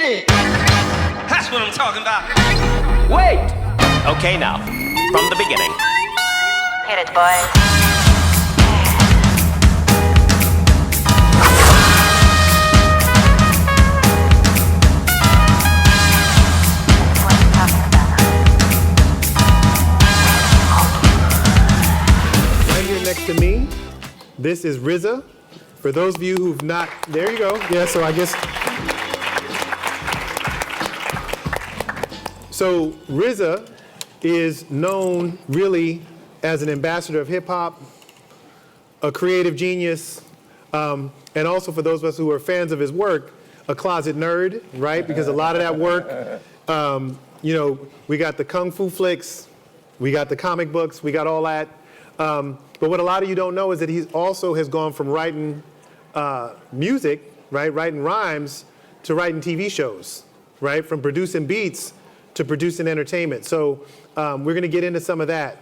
shit. That's what I'm talking about. Wait. Okay, now, from the beginning. Hit it, boys. Right here next to me, this is RZA. For those of you who've not, there you go. Yeah, so I guess. So RZA is known really as an ambassador of hip hop, a creative genius, and also for those of us who are fans of his work, a closet nerd, right? Because a lot of that work, you know, we got the kung fu flicks, we got the comic books, we got all that. But what a lot of you don't know is that he also has gone from writing music, right, writing rhymes, to writing TV shows, right? From producing beats to producing entertainment. So we're gonna get into some of that.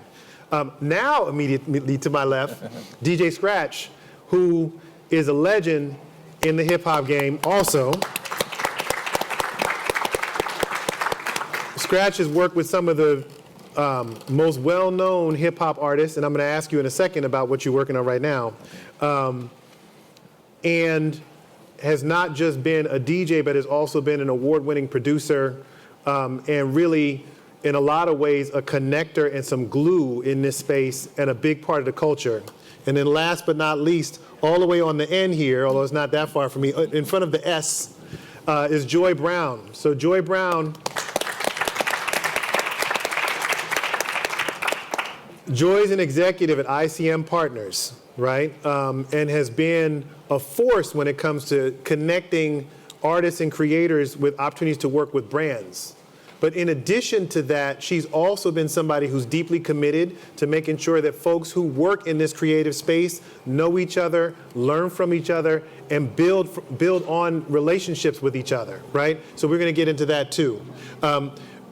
Now, immediately to my left, DJ Scratch, who is a legend in the hip hop game also. Scratch has worked with some of the most well-known hip hop artists, and I'm gonna ask you in a second about what you're working on right now. And has not just been a DJ, but has also been an award-winning producer, and really, in a lot of ways, a connector and some glue in this space and a big part of the culture. And then last but not least, all the way on the end here, although it's not that far from me, in front of the S, is Joi Brown. So Joi Brown, Joy's an executive at ICM Partners, right? And has been a force when it comes to connecting artists and creators with opportunities to work with brands. But in addition to that, she's also been somebody who's deeply committed to making sure that folks who work in this creative space know each other, learn from each other, and build on relationships with each other, right? So we're gonna get into that too.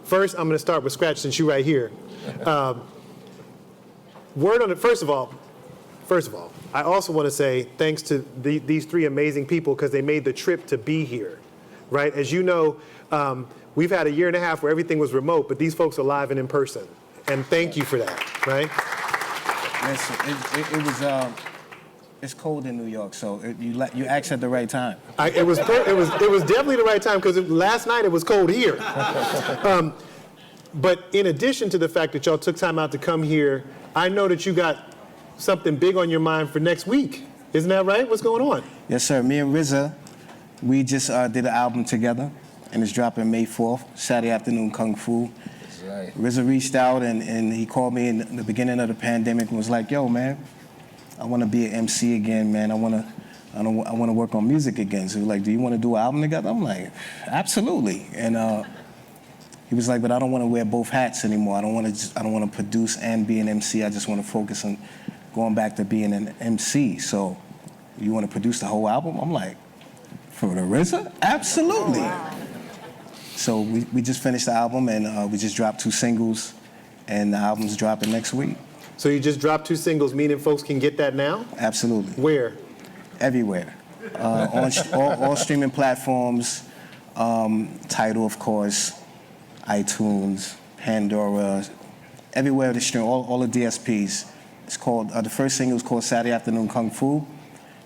First, I'm gonna start with Scratch since you're right here. Word on it, first of all, I also want to say thanks to these three amazing people because they made the trip to be here, right? As you know, we've had a year and a half where everything was remote, but these folks are live and in person. And thank you for that, right? Listen, it's cold in New York, so you asked at the right time. It was definitely the right time because last night it was cold here. But in addition to the fact that y'all took time out to come here, I know that you got something big on your mind for next week. Isn't that right? What's going on? Yes, sir. Me and RZA, we just did an album together, and it's dropping May 4th, Saturday Afternoon Kung Fu. That's right. RZA reached out, and he called me in the beginning of the pandemic and was like, yo, man, I want to be an MC again, man. I want to work on music again. So he was like, do you want to do an album together? I'm like, absolutely. And he was like, but I don't want to wear both hats anymore. I don't want to produce and be an MC. I just want to focus on going back to being an MC. So you want to produce the whole album? I'm like, for the RZA? Absolutely. Wow. So we just finished the album, and we just dropped 2 singles, and the album's dropping next week. So you just dropped 2 singles, meaning folks can get that now? Absolutely. Where? Everywhere. On all streaming platforms, Tidal, of course, iTunes, Pandora, everywhere to stream, all the DSPs. It's called, the first single is called Saturday Afternoon Kung Fu.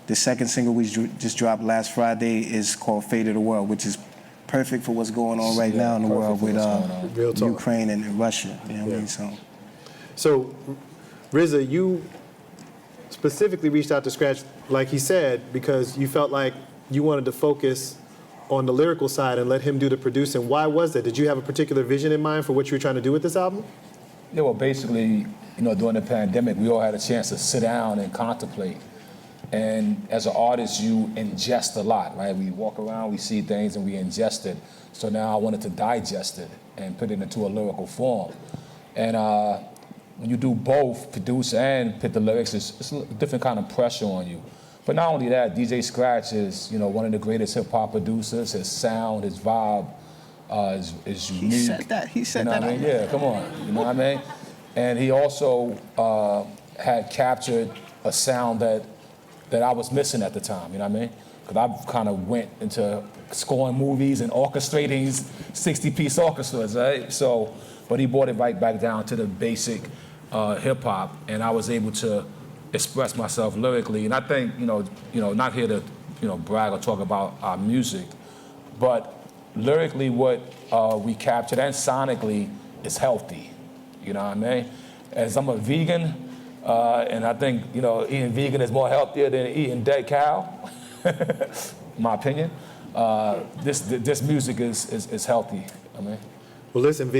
The second single we just dropped last Friday is called Fate of the World, which is perfect for what's going on right now in the world with Ukraine and Russia. You know what I mean? So RZA, you specifically reached out to Scratch, like he said, because you felt like you wanted to focus on the lyrical side and let him do the producing. Why was that? Did you have a particular vision in mind for what you were trying to do with this album? Yeah, well, basically, during the pandemic, we all had a chance to sit down and contemplate. And as an artist, you ingest a lot, right? We walk around, we see things, and we ingest it. So now I wanted to digest it and put it into a lyrical form. And when you do both, produce and put the lyrics, it's a different kind of pressure on you. But not only that, DJ Scratch is, one of the greatest hip hop producers. His sound, his vibe is unique. He said that. I mean? Yeah, come on. You know what I mean? And he also had captured a sound that I was missing at the time. You know what I mean? because I've kind of went into scoring movies and orchestrating 60-piece orchestras, right? So, but he brought it right back down to the basic hip hop, and I was able to express myself lyrically. And I think, not here to, brag or talk about our music, but lyrically what we captured and sonically is healthy. You know what I mean? As I'm a vegan, and I think, eating vegan is more healthier than eating dead cow, my opinion. This music is healthy. I mean. Well, listen,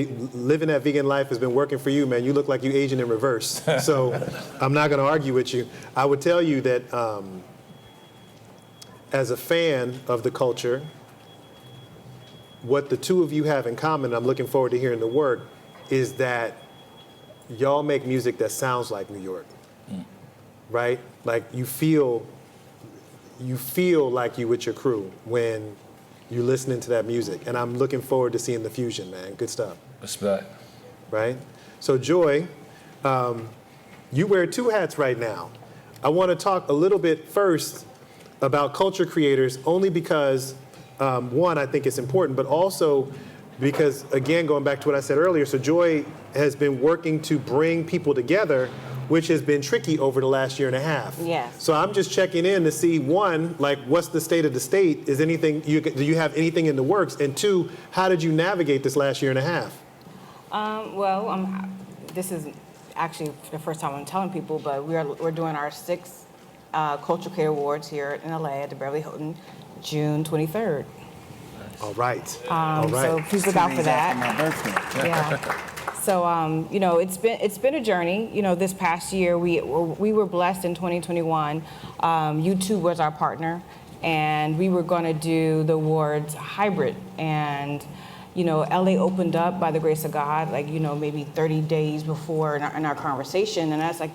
living that vegan life has been working for you, man. You look like you're aging in reverse. So I'm not going to argue with you. I would tell you that as a fan of the culture, what the two of you have in common, I'm looking forward to hearing the work, is that y'all make music that sounds like New York, right? Like you feel like you with your crew when you're listening to that music. And I'm looking forward to seeing the fusion, man. Good stuff. Respect. Right? So Joi, you wear two hats right now. I want to talk a little bit first about culture creators, only because, one, I think it's important, but also because, again, going back to what I said earlier, so Joi has been working to bring people together, which has been tricky over the last year and a half. Yes. So I'm just checking in to see, one, like, what's the state of the state? Do you have anything in the works? And two, how did you navigate this last year and a half? This is actually the first time I'm telling people, but we're doing our 6th Culture Creator Awards here in LA at the Beverly Hilton, June 23rd. All right. All right. So please look out for that. After my birthday. Yeah. So it's been a journey. This past year we were blessed in 2021. YouTube was our partner, and we were going to do the awards hybrid. And LA opened up by the grace of God, maybe 30 days before in our conversation. And I was like,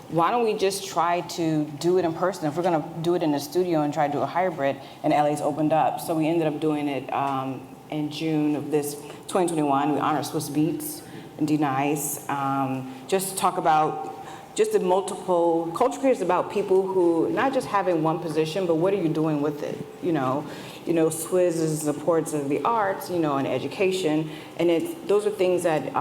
why don't we just try to do it in person? If we're going to do it in the studio and try to do a hybrid, and LA's opened up. So we ended up doing it in June of this 2021. We honored Swiss Beats and D-Nice. Just to talk about just the multiple culture creators, about people who not just having one position, but what are you doing with it? Swizz is supports of the arts, and education, and those are things that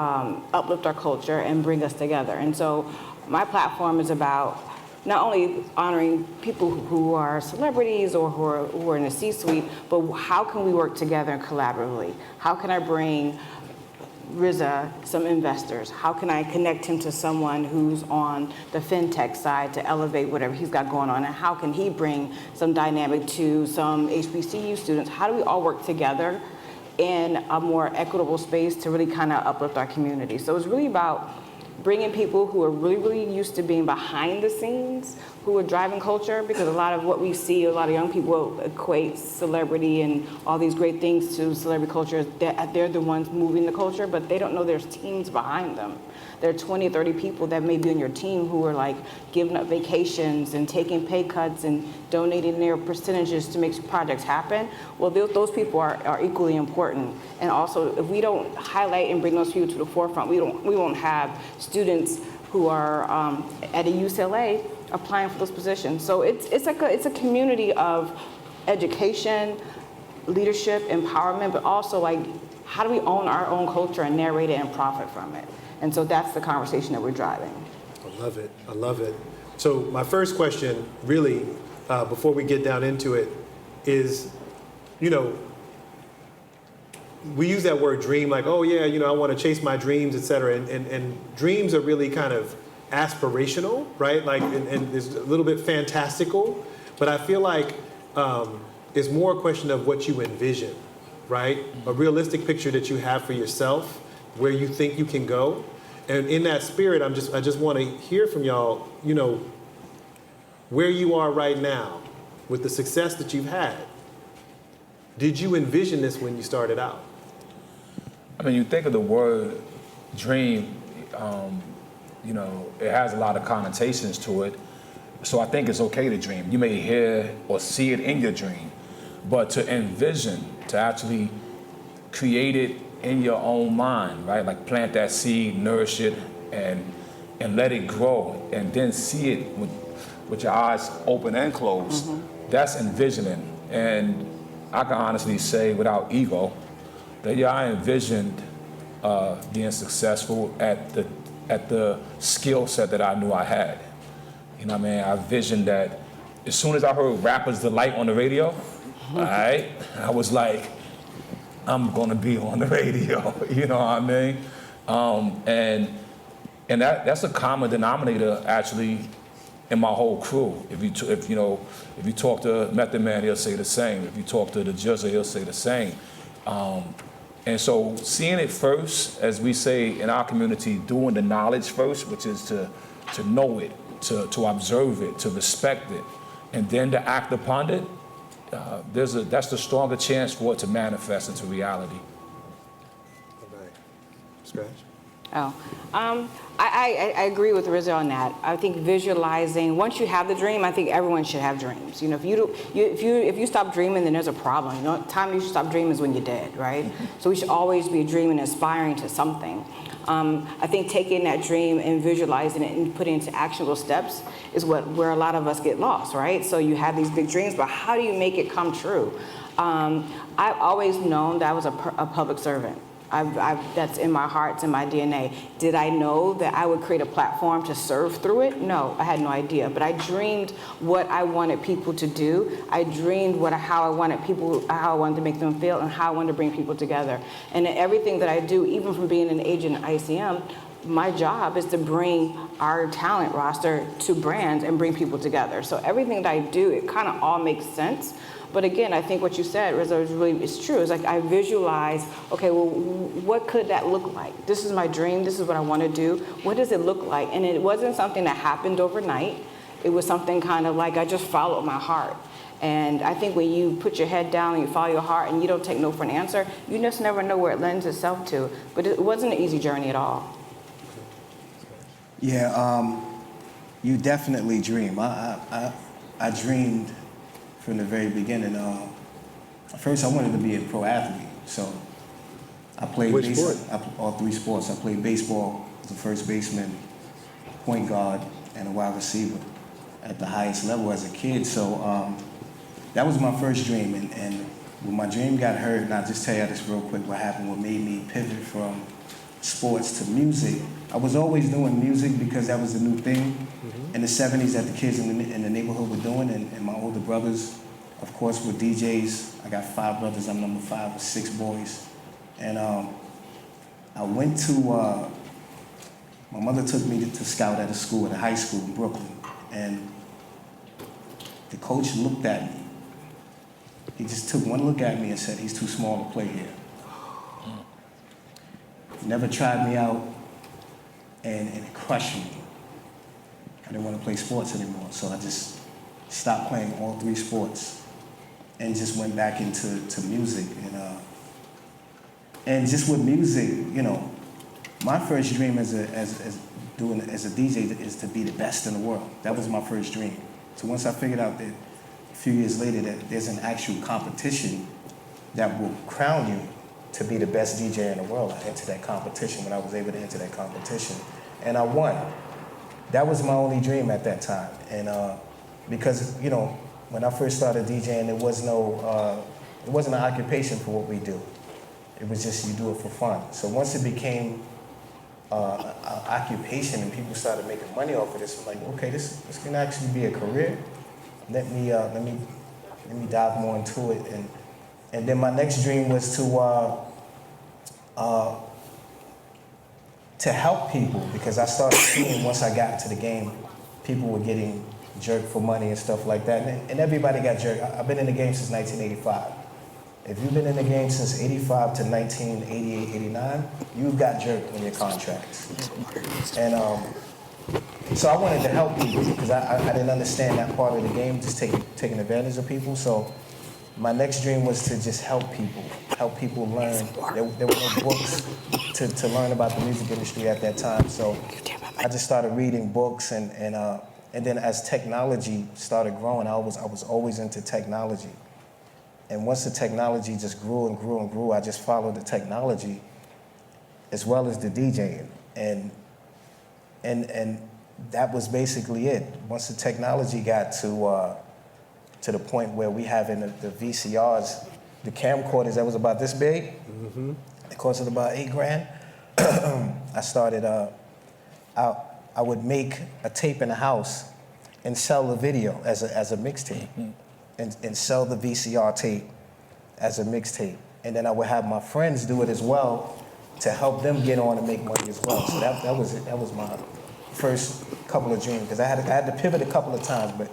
uplift our culture and bring us together. And so my platform is about not only honoring people who are celebrities or who are in the C-suite, but how can we work together collaboratively? How can I bring Riza some investors? How can I connect him to someone who's on the fintech side to elevate whatever he's got going on? And how can he bring some dynamic to some HBCU students? How do we all work together in a more equitable space to really kind of uplift our community? So it's really about bringing people who are really, really used to being behind the scenes, who are driving culture, because a lot of what we see, a lot of young people equate celebrity and all these great things to celebrity culture. They're the ones moving the culture, but they don't know there's teams behind them. There are 20, 30 people that may be on your team who are giving up vacations and taking pay cuts and donating their percentages to make projects happen. Well, those people are equally important. And also, if we don't highlight and bring those people to the forefront, we won't have students who are at a UCLA applying for those positions. So it's a community of education, leadership, empowerment, but also how do we own our own culture and narrate it and profit from it? And so that's the conversation that we're driving. I love it. I love it. So my first question, really, before we get down into it, is, we use that word dream, I want to chase my dreams, et cetera. And dreams are really kind of aspirational, right? And it's a little bit fantastical. But I feel like it's more a question of what you envision, right? A realistic picture that you have for yourself, where you think you can go. And in that spirit, I just want to hear from y'all, where you are right now with the success that you've had. Did you envision this when you started out? I mean, you think of the word dream, it has a lot of connotations to it. So I think it's okay to dream. You may hear or see it in your dream, but to envision, to actually create it in your own mind, right? Plant that seed, nourish it, and let it grow, and then see it with your eyes open and closed, that's envisioning. And I can honestly say without ego that I envisioned being successful at the skill set that I knew I had. You know what I mean? I envisioned that as soon as I heard Rappers Delight on the radio, all right, I was like, I'm gonna be on the radio, you know what I mean? And that's a common denominator actually in my whole crew. If you talk to Method Man, he'll say the same. If you talk to the Jizza, he'll say the same. And so seeing it first, as we say in our community, doing the knowledge first, which is to know it, to observe it, to respect it, and then to act upon it, that's the stronger chance for it to manifest into reality. Scratch. Oh, I agree with Rizzo on that. I think visualizing, once you have the dream, I think everyone should have dreams. You know, if you stop dreaming, then there's a problem. You know, the time you should stop dreaming is when you're dead, right? So we should always be dreaming, aspiring to something. I think taking that dream and visualizing it and putting it into actionable steps is where a lot of us get lost, right? So you have these big dreams, but how do you make it come true? I've always known that I was a public servant. That's in my heart, it's in my DNA. Did I know that I would create a platform to serve through it? No, I had no idea. But I dreamed what I wanted people to do. I dreamed how I wanted to make them feel, and how I wanted to bring people together. And in everything that I do, even from being an agent at ICM, my job is to bring our talent roster to brands and bring people together. So everything that I do, it kind of all makes sense. But again, I think what you said, Rizzo, is true. It's like I visualize, okay, well, what could that look like? This is my dream. This is what I want to do. What does it look like? And it wasn't something that happened overnight. It was something kind of like I just followed my heart. And I think when you put your head down and you follow your heart and you don't take no for an answer, you just never know where it lends itself to. But it wasn't an easy journey at all. Yeah, you definitely dream. I dreamed from the very beginning. First, I wanted to be a pro athlete, so I played all three sports. I played baseball as a first baseman, point guard, and a wide receiver at the highest level as a kid. So that was my first dream. And when my dream got hurt, and I'll just tell you this real quick, what happened, what made me pivot from sports to music. I was always doing music because that was the new thing in the 70s that the kids in the neighborhood were doing, and my older brothers, of course, were DJs. I got 5 brothers, I'm number 5 with 6 boys. And I went to, my mother took me to scout at a school, at a high school in Brooklyn, and the coach looked at me. He just took one look at me and said, he's too small to play here. Never tried me out, and it crushed me. I didn't want to play sports anymore, so I just stopped playing all 3 sports and just went back into music. And just with music, you know, my first dream as a DJ is to be the best in the world. That was my first dream. So once I figured out that a few years later that there's an actual competition that will crown you to be the best DJ in the world, I entered that competition when I was able to enter that competition. And I won. That was my only dream at that time. And because, you know, when I first started DJing, it wasn't an occupation for what we do. It was just you do it for fun. So once it became an occupation and people started making money off of this, I'm like, okay, this can actually be a career. Let me dive more into it. And then my next dream was to help people, because I started seeing once I got into the game, people were getting jerked for money and stuff like that. And everybody got jerked. I've been in the game since 1985. If you've been in the game since 85 to 1988, 89, you've got jerked on your contracts. And so I wanted to help people because I didn't understand that part of the game, just taking advantage of people. So my next dream was to just help people learn. There were no books to learn about the music industry at that time. So I just started reading books, and then as technology started growing, I was always into technology. And once the technology just grew and grew and grew, I just followed the technology as well as the DJing. And that was basically it. Once the technology got to the point where we having the VCRs, the camcorders that was about this big, it costed about $8,000. I started, I would make a tape in the house and sell the video as a mixtape, and sell the VCR tape as a mixtape. And then I would have my friends do it as well to help them get on and make money as well. So that was it. That was my first couple of dreams, because I had to pivot a couple of times, but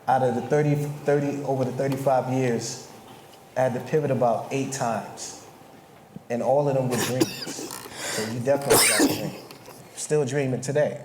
out of the 30 over the 35 years, I had to pivot about 8 times, and all of them were dreams. So you definitely got to dream. Still dreaming today.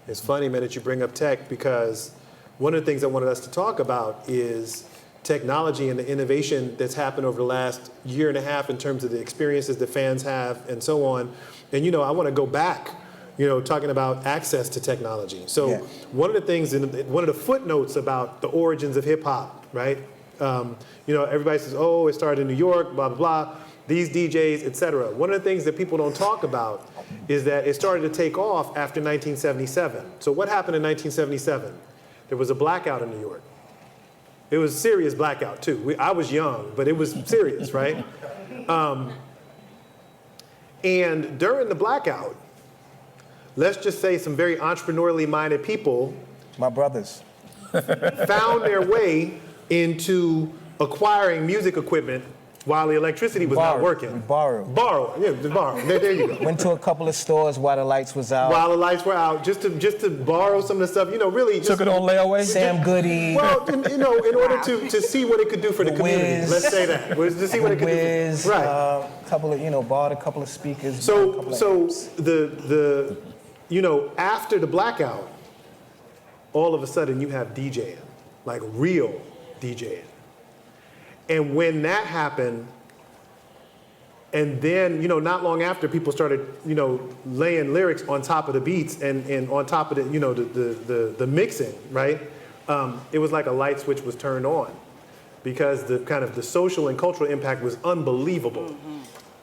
It's funny, man, that you bring up tech, because one of the things I wanted us to talk about is technology and the innovation that's happened over the last year and a half in terms of the experiences that fans have and so on. And, you know, I want to go back, you know, talking about access to technology. So Yeah. one of the things, one of the footnotes about the origins of hip hop, right? You know, everybody says, oh, it started in New York, blah, blah, blah, these DJs, et cetera. One of the things that people don't talk about is that it started to take off after 1977. So what happened in 1977? There was a blackout in New York. It was a serious blackout too. I was young, but it was serious, right? And during the blackout, let's just say some very entrepreneurially minded people, My brothers. found their way into acquiring music equipment while the electricity was not working. We borrowed. Borrow, yeah, just borrow. There you go. Went to a couple of stores while the lights was out. While the lights were out, just to borrow some of the stuff, you know, really just, Took it on layaway? Sam Goody. well, you know, in order to see what it could do for the community. Wiz. Let's say that. To see what it could Wiz, do. Right. Couple of, bought a couple of speakers. bought a couple So of amps. the you know, after the blackout, all of a sudden you have DJing, like real DJing. And when that happened, and then, you know, not long after, people started, you know, laying lyrics on top of the beats and on top of the, you know, the mixing, right? It was like a light switch was turned on, because the kind of the social and cultural impact was unbelievable,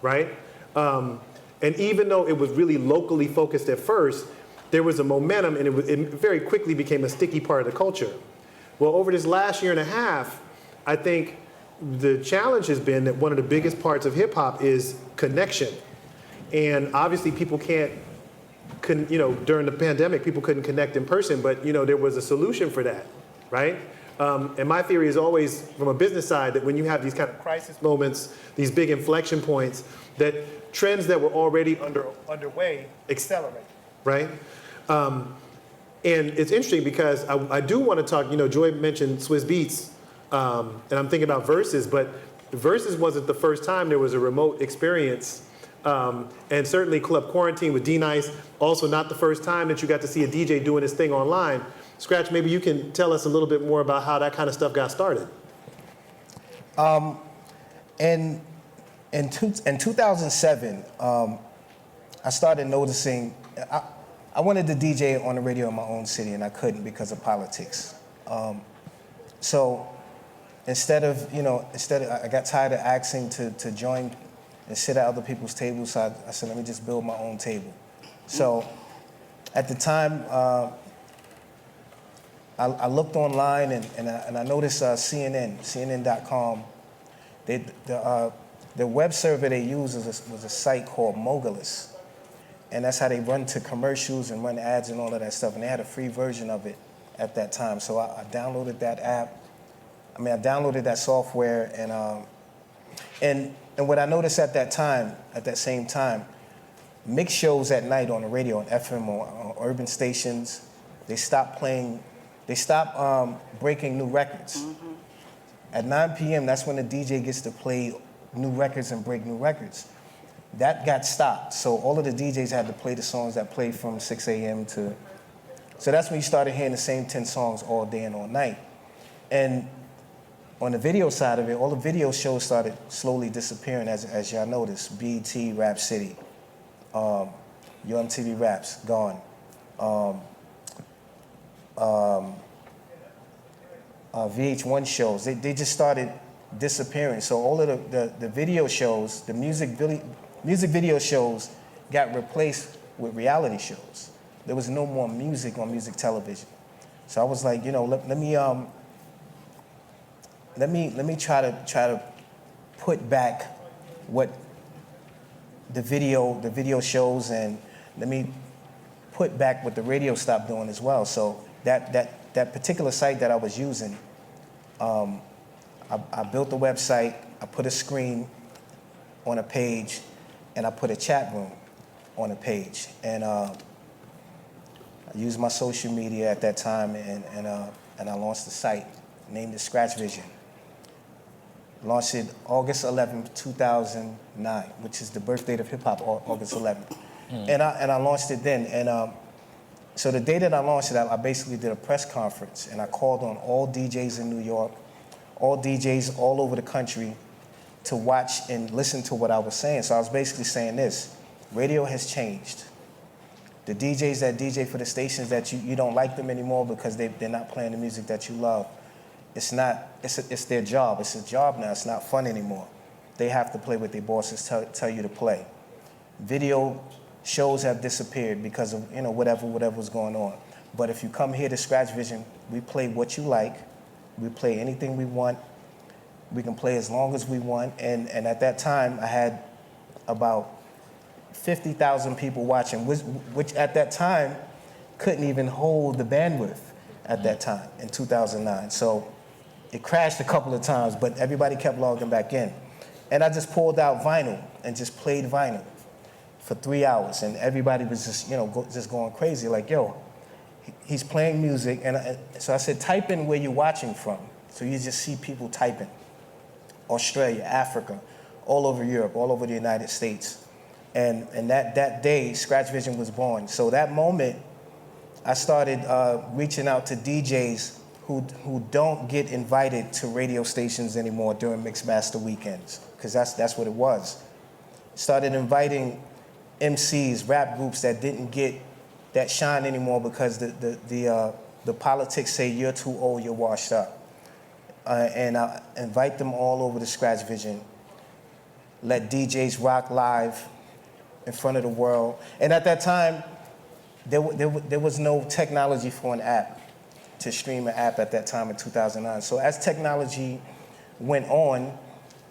right? And even though it was really locally focused at first, there was a momentum, and it very quickly became a sticky part of the culture. Well, over this last year and a half, I think the challenge has been that one of the biggest parts of hip hop is connection. And obviously people can't, you know, during the pandemic, people couldn't connect in person, but, you know, there was a solution for that, right? And my theory is always, from a business side, that when you have these kind of crisis moments, these big inflection points, that trends that were already underway accelerate, right? And it's interesting because I do want to talk, you know, Joi mentioned Swiss Beats, and I'm thinking about Versus, but Versus wasn't the first time there was a remote experience. And certainly Club Quarantine with D-Nice, also not the first time that you got to see a DJ doing his thing online. Scratch, maybe you can tell us a little bit more about how that kind of stuff got started. In 2007, I started noticing, I wanted to DJ on the radio in my own city, and I couldn't because of politics. So instead of, I got tired of asking to join and sit at other people's tables, so I said, let me just build my own table. So at the time, I looked online and I noticed CNN.com. The web server they use was a site called Mogulus. And that's how they run to commercials and run ads and all of that stuff. And they had a free version of it at that time. So I downloaded that app. I downloaded that software. And what I noticed at that same time, mix shows at night on the radio, on FM or on urban stations, they stopped breaking new records. Mm-hmm. At 9 p.m., that's when the DJ gets to play new records and break new records. That got stopped. So all of the DJs had to play the songs that played from 6 a.m. to... So that's when you started hearing the same 10 songs all day and all night. And on the video side of it, all the video shows started slowly disappearing, as y'all noticed. BET, Rap City, Yo MTV Raps, gone. VH1 shows, they just started disappearing. So all of the video shows, the music video shows got replaced with reality shows. there was no more music on music television. So I was like, you know, let me try to put back what the video shows, and let me put back what the radio stopped doing as well. So that particular site that I was using, I built the website, I put a screen on a page, and I put a chat room on a page. And I used my social media at that time, and I launched the site, named it Scratch Vision. Launched it August 11th, 2009, which is the birth date of hip hop, August 11th. And I launched it then. And so the day that I launched it, I basically did a press conference, and I called on all DJs in New York, all DJs all over the country to watch and listen to what I was saying. So I was basically saying this: radio has changed. The DJs that DJ for the stations that you don't like them anymore because they're not playing the music that you love. It's their job. It's a job now. It's not fun anymore. They have to play what their bosses tell you to play. Video shows have disappeared because of whatever's going on. But if you come here to Scratch Vision, we play what you like. We play anything we want. We can play as long as we want. And at that time, I had about 50,000 people watching, which at that time couldn't even hold the bandwidth at that time in 2009. So it crashed a couple of times, but everybody kept logging back in. And I just pulled out vinyl and just played vinyl for 3 hours, and everybody was just, just going crazy, like, yo, he's playing music. And so I said, type in where you're watching from. So you just see people typing. Australia, Africa, all over Europe, all over the United States. And that day, Scratch Vision was born. So that moment, I started reaching out to DJs who don't get invited to radio stations anymore during Mixed Master weekends, because that's what it was. Started inviting MCs, rap groups that didn't get that shine anymore because the politics say you're too old, you're washed up. And I invite them all over to Scratch Vision. Let DJs rock live in front of the world. And at that time, there was no technology for an app, to stream an app at that time in 2009. So as technology went on,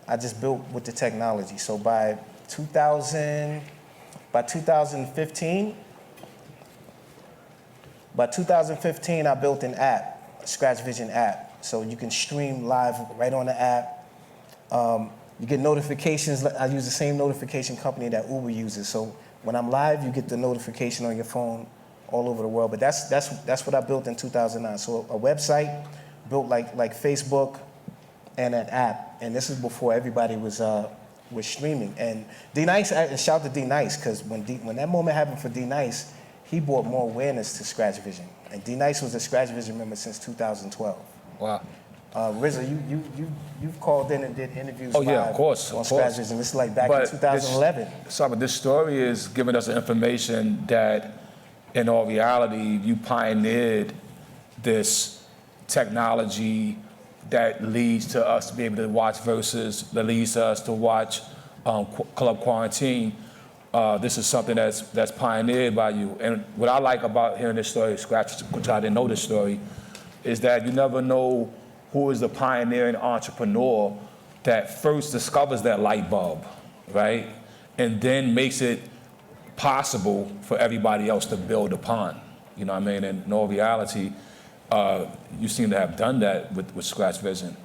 I just built with the technology. So by 2015, I built an app, a Scratch Vision app. So you can stream live right on the app. You get notifications. I use the same notification company that Uber uses. So when I'm live, you get the notification on your phone all over the world. But that's what I built in 2009. So a website built like Facebook, and an app. And this is before everybody was streaming. And D-Nice, shout to D-Nice, because when that moment happened for D-Nice, he brought more awareness to Scratch Vision. And D-Nice was a Scratch Vision member since 2012. Wow. RZA, you've called in and did interviews Oh yeah, of course, on Scratch Vision. This is like back in 2011. This story is giving us information that, in all reality, you pioneered this technology that leads to us to be able to watch Versus, that leads to us to watch Club Quarantine. This is something that's pioneered by you. And what I like about hearing this story, Scratch, which I didn't know this story, is that you never know who is the pioneering entrepreneur that first discovers that light bulb, right? And then makes it possible for everybody else to build upon. You know what I mean? And in all reality, you seem to have done that with Scratch Vision.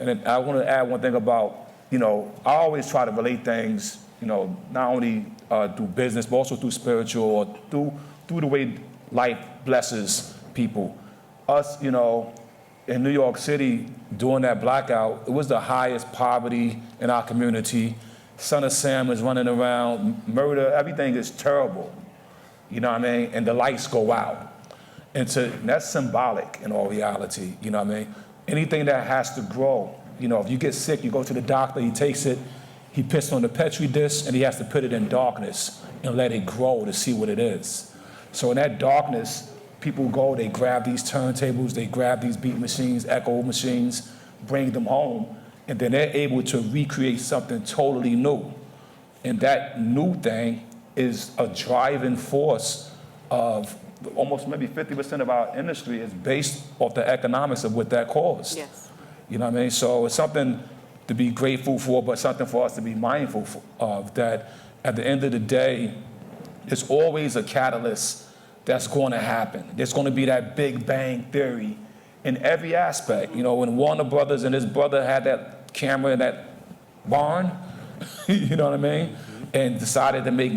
And then I want to add one thing about, I always try to relate things, not only through business, but also through spiritual, or through the way life blesses people. Us, in New York City, during that blackout, it was the highest poverty in our community. Son of Sam is running around, murder, everything is terrible. You know what I mean? And the lights go out. And that's symbolic in all reality, you know what I mean? Anything that has to grow, if you get sick, you go to the doctor, he takes it, he puts on the Petri dish, and he has to put it in darkness and let it grow to see what it is. So in that darkness, people go, they grab these turntables, they grab these beat machines, echo machines, bring them home, and then they're able to recreate something totally new. And that new thing is a driving force of almost maybe 50% of our industry is based off the economics of what that caused. Yes. You know what I mean? So it's something to be grateful for, but something for us to be mindful of, that at the end of the day, there's always a catalyst that's going to happen. There's going to be that big bang theory in every aspect. You know, when Warner Brothers and his brother had that camera in that barn, you know what I mean? And decided to make,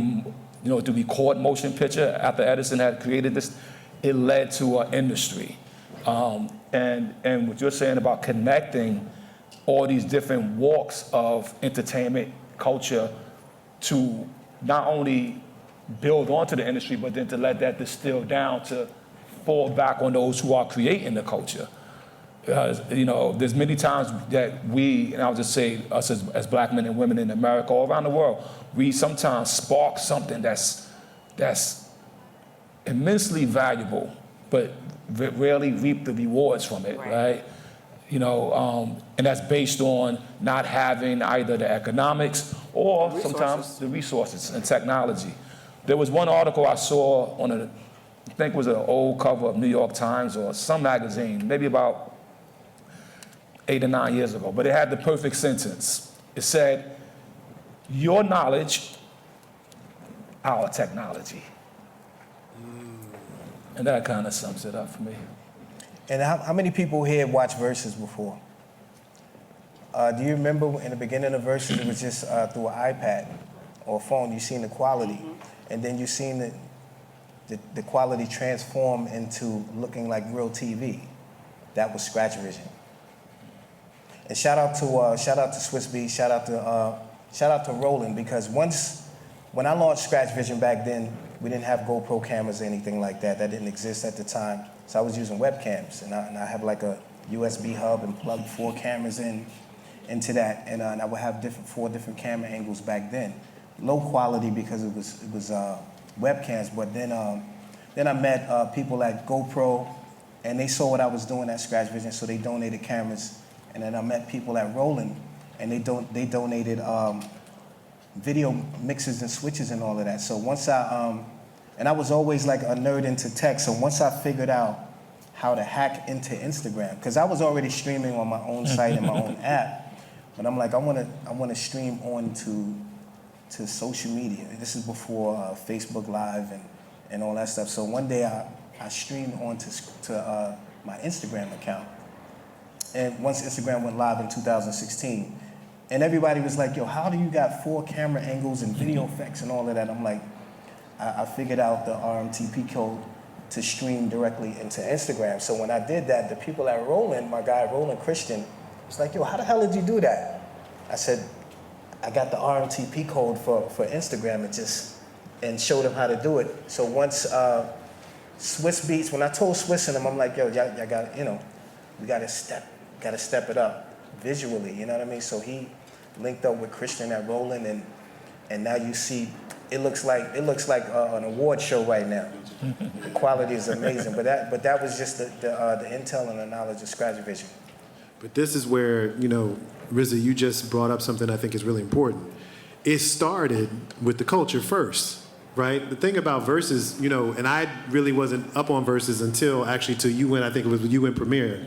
to record motion picture after Edison had created this, it led to an industry. And what you're saying about connecting all these different walks of entertainment culture to not only build onto the industry, but then to let that distill down to fall back on those who are creating the culture. There's many times that we, and I'll just say us as black men and women in America, all around the world, we sometimes spark something that's immensely valuable, but rarely reap the rewards from it, right? And that's based on not having either the economics or sometimes the resources and technology. There was one article I saw on I think it was an old cover of New York Times or some magazine, maybe about 8 or 9 years ago, but it had the perfect sentence. It said, "Your knowledge, our technology." And that kind of sums it up for me. And how many people here watched Versus before? Do you remember in the beginning of Versus, it was just through an iPad or a phone, you seen the quality, and then you seen the quality transform into looking like real TV. That was Scratch Vision. And shout out to Swiss Beats, shout out to Roland, because when I launched Scratch Vision back then, we didn't have GoPro cameras or anything like that. That didn't exist at the time. So I was using webcams, and I have like a USB hub and plugged 4 cameras into that, and I would have 4 different camera angles back then. Low quality because it was webcams, but then I met people at GoPro, and they saw what I was doing at Scratch Vision, so they donated cameras. And then I met people at Roland, and they donated video mixers and switches and all of that. So once and I was always like a nerd into tech, so once I figured out how to hack into Instagram, because I was already streaming on my own site and my own app, but I'm like, I want to stream on to social media. This is before Facebook Live and all that stuff. So one day I streamed on to my Instagram account. And once Instagram went live in 2016, and everybody was like, yo, how do you got 4 camera angles and video effects and all of that? I'm like, I figured out the RMTP code to stream directly into Instagram. So when I did that, the people at Roland, my guy Roland Christian, was like, yo, how the hell did you do that? I said, I got the RMTP code for Instagram and showed him how to do it. So once Swiss Beats, when I told Swiss and him, I'm like, yo, y'all got, we got to step it up visually, you know what I mean? So he linked up with Christian at Roland, and now you see, it looks like an award show right now. The quality is amazing, but that was just the intel and the knowledge of Scratch Vision. But this is where, RZA, you just brought up something I think is really important. It started with the culture first, right? The thing about Versus, and I really wasn't up on Versus until actually to UN, I think it was UN Premiere,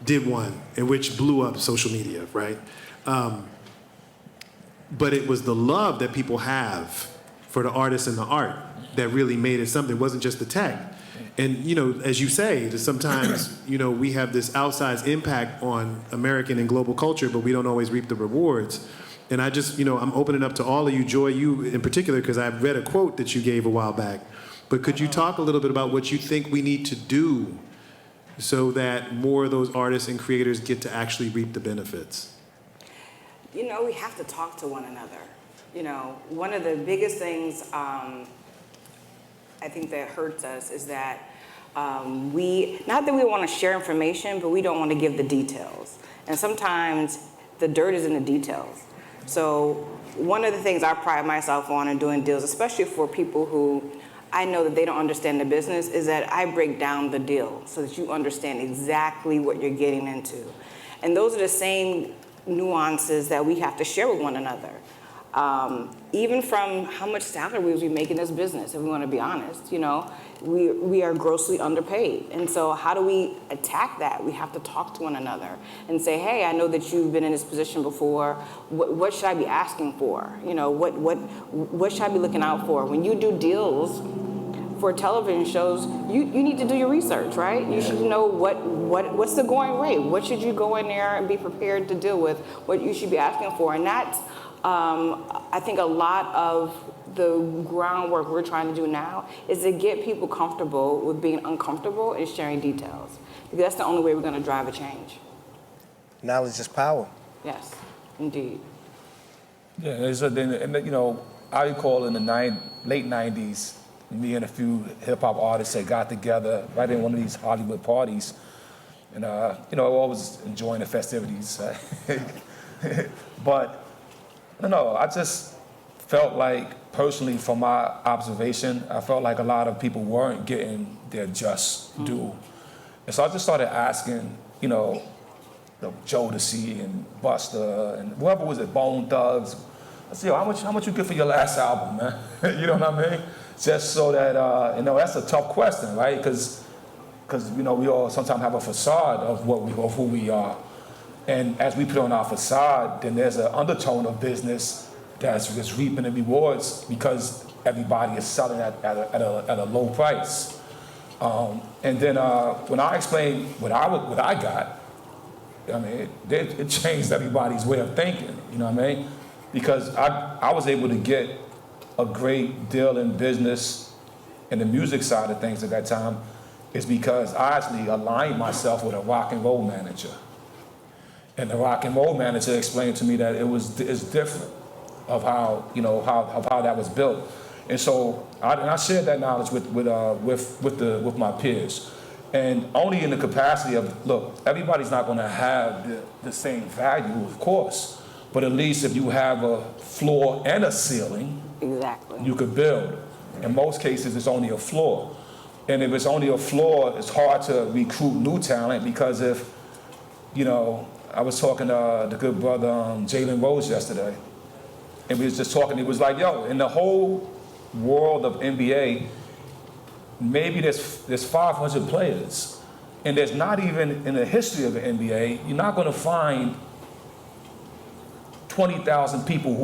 did one, in which blew up social media, right? But it was the love that people have for the artists and the art that really made it something. It wasn't just the tech. And, as you say, that sometimes, we have this outsized impact on American and global culture, but we don't always reap the rewards. And I just, I'm opening up to all of you, Joi, you in particular, because I read a quote that you gave a while back. But could you talk a little bit about what you think we need to do so that more of those artists and creators get to actually reap the benefits? We have to talk to one another. One of the biggest things I think that hurts us is that not that we want to share information, but we don't want to give the details. And sometimes the dirt is in the details. So one of the things I pride myself on in doing deals, especially for people who I know that they don't understand the business, is that I break down the deal so that you understand exactly what you're getting into. And those are the same nuances that we have to share with one another. Even from how much salary we make in this business, if we want to be honest, we are grossly underpaid. And so how do we attack that? We have to talk to one another and say, hey, I know that you've been in this position before. What should I be asking for? What should I be looking out for? When you do deals for television shows, you need to do your research, right? You should know what's the going rate. What should you go in there and be prepared to deal with? What you should be asking for. And that's, I think, a lot of the groundwork we're trying to do now is to get people comfortable with being uncomfortable and sharing details. Because that's the only way we're going to drive a change. Knowledge is power. Yes, indeed. Yeah, I recall in the late 90s, me and a few hip-hop artists that got together right in one of these Hollywood parties. And, always enjoying the festivities. But, I just felt like, personally, from my observation, I felt like a lot of people weren't getting their just due. And so I just started asking, Jodeci and Busta and whoever was at Bone Thugs. I said, yo, how much you get for your last album, man? You know what I mean? Just so that, that's a tough question, right? Because we all sometimes have a facade of who we are. And as we put on our facade, then there's an undertone of business that's just reaping the rewards because everybody is selling at a low price. And then when I explained what I got, it changed everybody's way of thinking, you know what I mean? Because I was able to get a great deal in business and the music side of things at that time is because I actually aligned myself with a rock and roll manager. And the rock and roll manager explained to me that it's different of how that was built. And so I shared that knowledge with my peers. And only in the capacity of, look, everybody's not gonna have the same value, of course, but at least if you have a floor and a ceiling, exactly, you could build. In most cases, it's only a floor. And if it's only a floor, it's hard to recruit new talent because if, I was talking to the good brother Jalen Rose yesterday, and we was just talking, he was like, yo, in the whole world of NBA, maybe there's 500 players. And there's not even, in the history of the NBA, you're not gonna find 20,000 people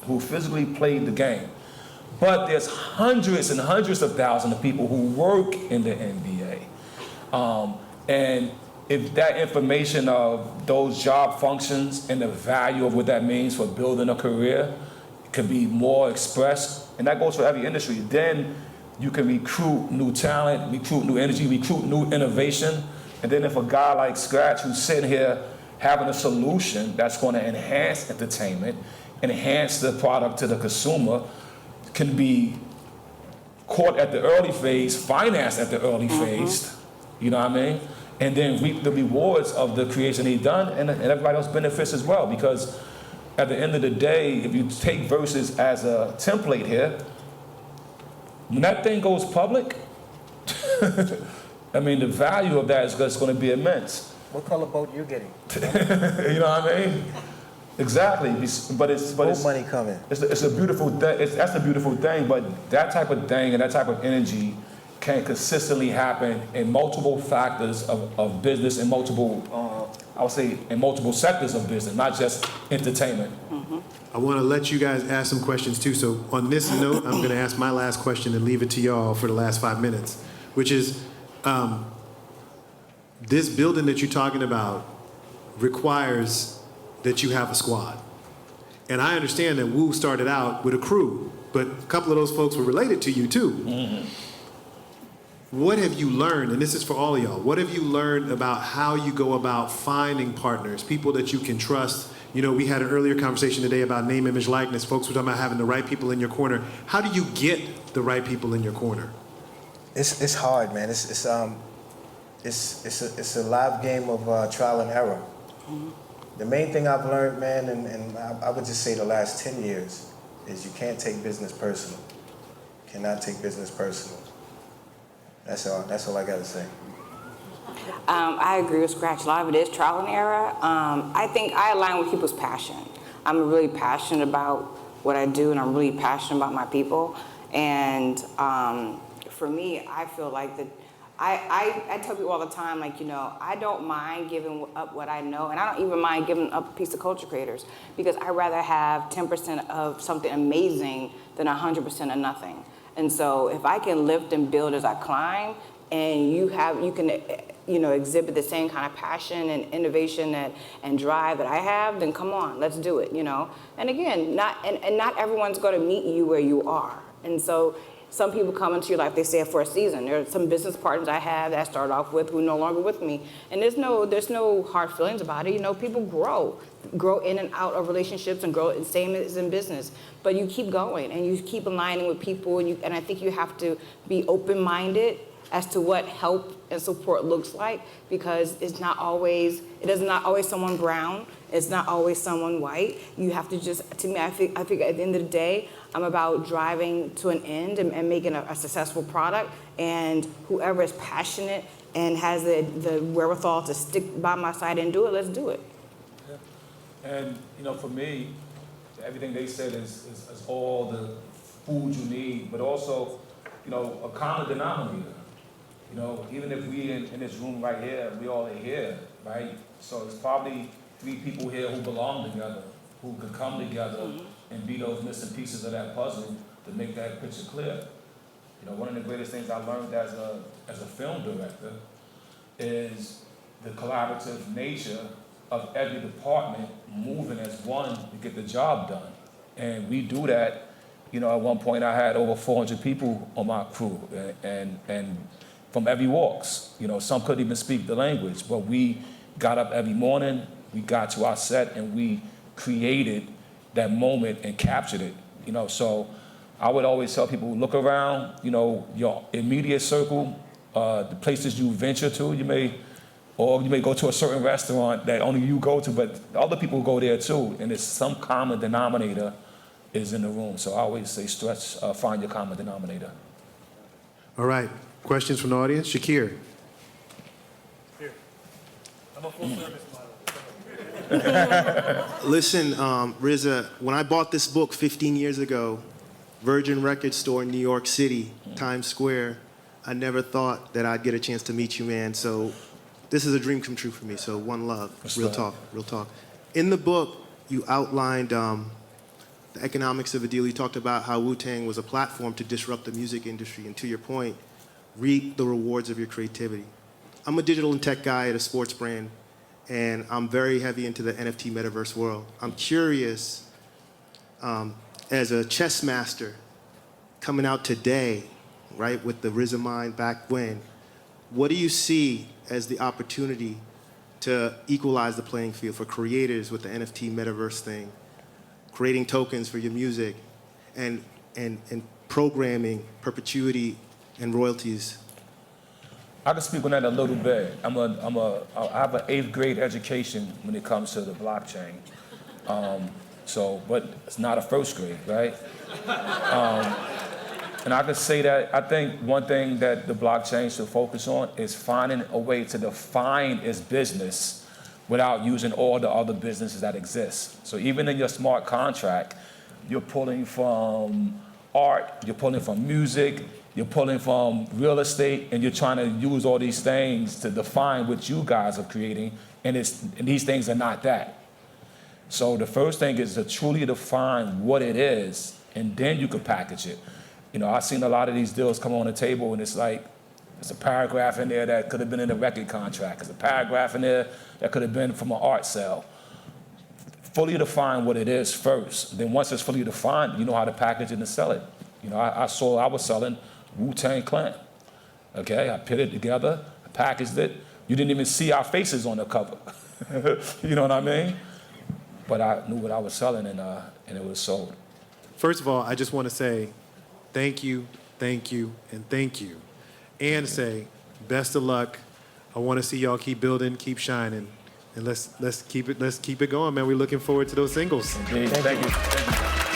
who physically played the game. But there's hundreds and hundreds of thousands of people who work in the NBA. And if that information of those job functions and the value of what that means for building a career can be more expressed, and that goes for every industry, then you can recruit new talent, recruit new energy, recruit new innovation. And then if a guy like Scratch who's sitting here having a solution that's going to enhance entertainment, enhance the product to the consumer, can be caught at the early phase, financed at the early phase, you know what I mean? And then reap the rewards of the creation he's done, and everybody else benefits as well. Because at the end of the day, if you take Versus as a template here, when that thing goes public, the value of that is just going to be immense. What color boat you getting? You know what I mean? Exactly. But it's money coming. It's a beautiful thing. That's a beautiful thing. But that type of thing and that type of energy can consistently happen in multiple factors of business, in multiple, I would say, in multiple sectors of business, not just entertainment. I want to let you guys ask some questions too. So on this note, I'm going to ask my last question and leave it to y'all for the last 5 minutes, which is this building that you're talking about requires that you have a squad. And I understand that Wu started out with a crew, but a couple of those folks were related to you too. What have you learned, and this is for all of y'all, what have you learned about how you go about finding partners, people that you can trust? We had an earlier conversation today about name, image, likeness. Folks were talking about having the right people in your corner. How do you get the right people in your corner? It's hard, man. It's a live game of trial and error. The main thing I've learned, man, and I would just say the last 10 years, is you can't take business personal. You cannot take business personal. That's all I got to say. I agree with Scratch. A lot of it is trial and error. I think I align with people's passion. I'm really passionate about what I do, and I'm really passionate about my people. And for me, I feel like that I tell people all the time, like, I don't mind giving up what I know, and I don't even mind giving up a piece of culture creators, because I'd rather have 10% of something amazing than 100% of nothing. And so if I can lift and build as I climb, and you can exhibit the same kind of passion and innovation and drive that I have, then come on, let's do it, And again, not everyone's going to meet you where you are. And so some people come into your life, they stay for a season. There are some business partners I have that I started off with who are no longer with me. And there's no hard feelings about it. People grow in and out of relationships and grow, same as in business. But you keep going and you keep aligning with people, and I think you have to be open-minded as to what help and support looks like, because it is not always someone brown, it's not always someone white. You have to to me, I think at the end of the day, I'm about driving to an end and making a successful product, and whoever is passionate and has the wherewithal to stick by my side and do it, let's do it. Yeah. And, for me, everything they said is all the food you need, but also, a common denominator. Even if we in this room right here, we all are here, right? So it's probably 3 people here who belong together, who could come together and be those missing pieces of that puzzle to make that picture clear. One of the greatest things I learned as a film director is the collaborative nature of every department moving as one to get the job done. And we do that. At one point I had over 400 people on my crew, and from every walks. Some couldn't even speak the language, but we got up every morning, we got to our set, and we created that moment and captured it. So I would always tell people, look around, your immediate circle, the places you venture to, you may go to a certain restaurant that only you go to, but other people go there too, and it's some common denominator is in the room. So I always say, find your common denominator. All right. Questions from the audience? Shakir. Here. I'm a full-service model. Listen, Riza, when I bought this book 15 years ago, Virgin Record Store in New York City, Times Square, I never thought that I'd get a chance to meet you, man. So this is a dream come true for me. So one love, real talk. In the book, you outlined the economics of a deal. You talked about how Wu-Tang was a platform to disrupt the music industry. And to your point, reap the rewards of your creativity. I'm a digital and tech guy at a sports brand, and I'm very heavy into the NFT metaverse world. I'm curious, as a chess master coming out today, right, with the RZA mind back when, what do you see as the opportunity to equalize the playing field for creators with the NFT metaverse thing, creating tokens for your music, and programming, perpetuity, and royalties? I can speak on that a little bit. I have an 8th grade education when it comes to the blockchain. But it's not a 1st grade, right? And I could say that I think one thing that the blockchain should focus on is finding a way to define its business without using all the other businesses that exist. So even in your smart contract, you're pulling from art, you're pulling from music, you're pulling from real estate, and you're trying to use all these things to define what you guys are creating, and these things are not that. So the first thing is to truly define what it is, and then you can package it. I've seen a lot of these deals come on the table, and it's like, there's a paragraph in there that could have been in a record contract. There's a paragraph in there that could have been from an art sale. Fully define what it is first. Then once it's fully defined, you know how to package it and sell it. I was selling Wu-Tang Clan. Okay, I put it together, I packaged it. You didn't even see our faces on the cover. You know what I mean? But I knew what I was selling, and it was sold. First of all, I just want to say thank you, and thank you. And say best of luck. I want to see y'all keep building, keep shining. And let's keep it going, man. We're looking forward to those singles. Indeed. Thank you.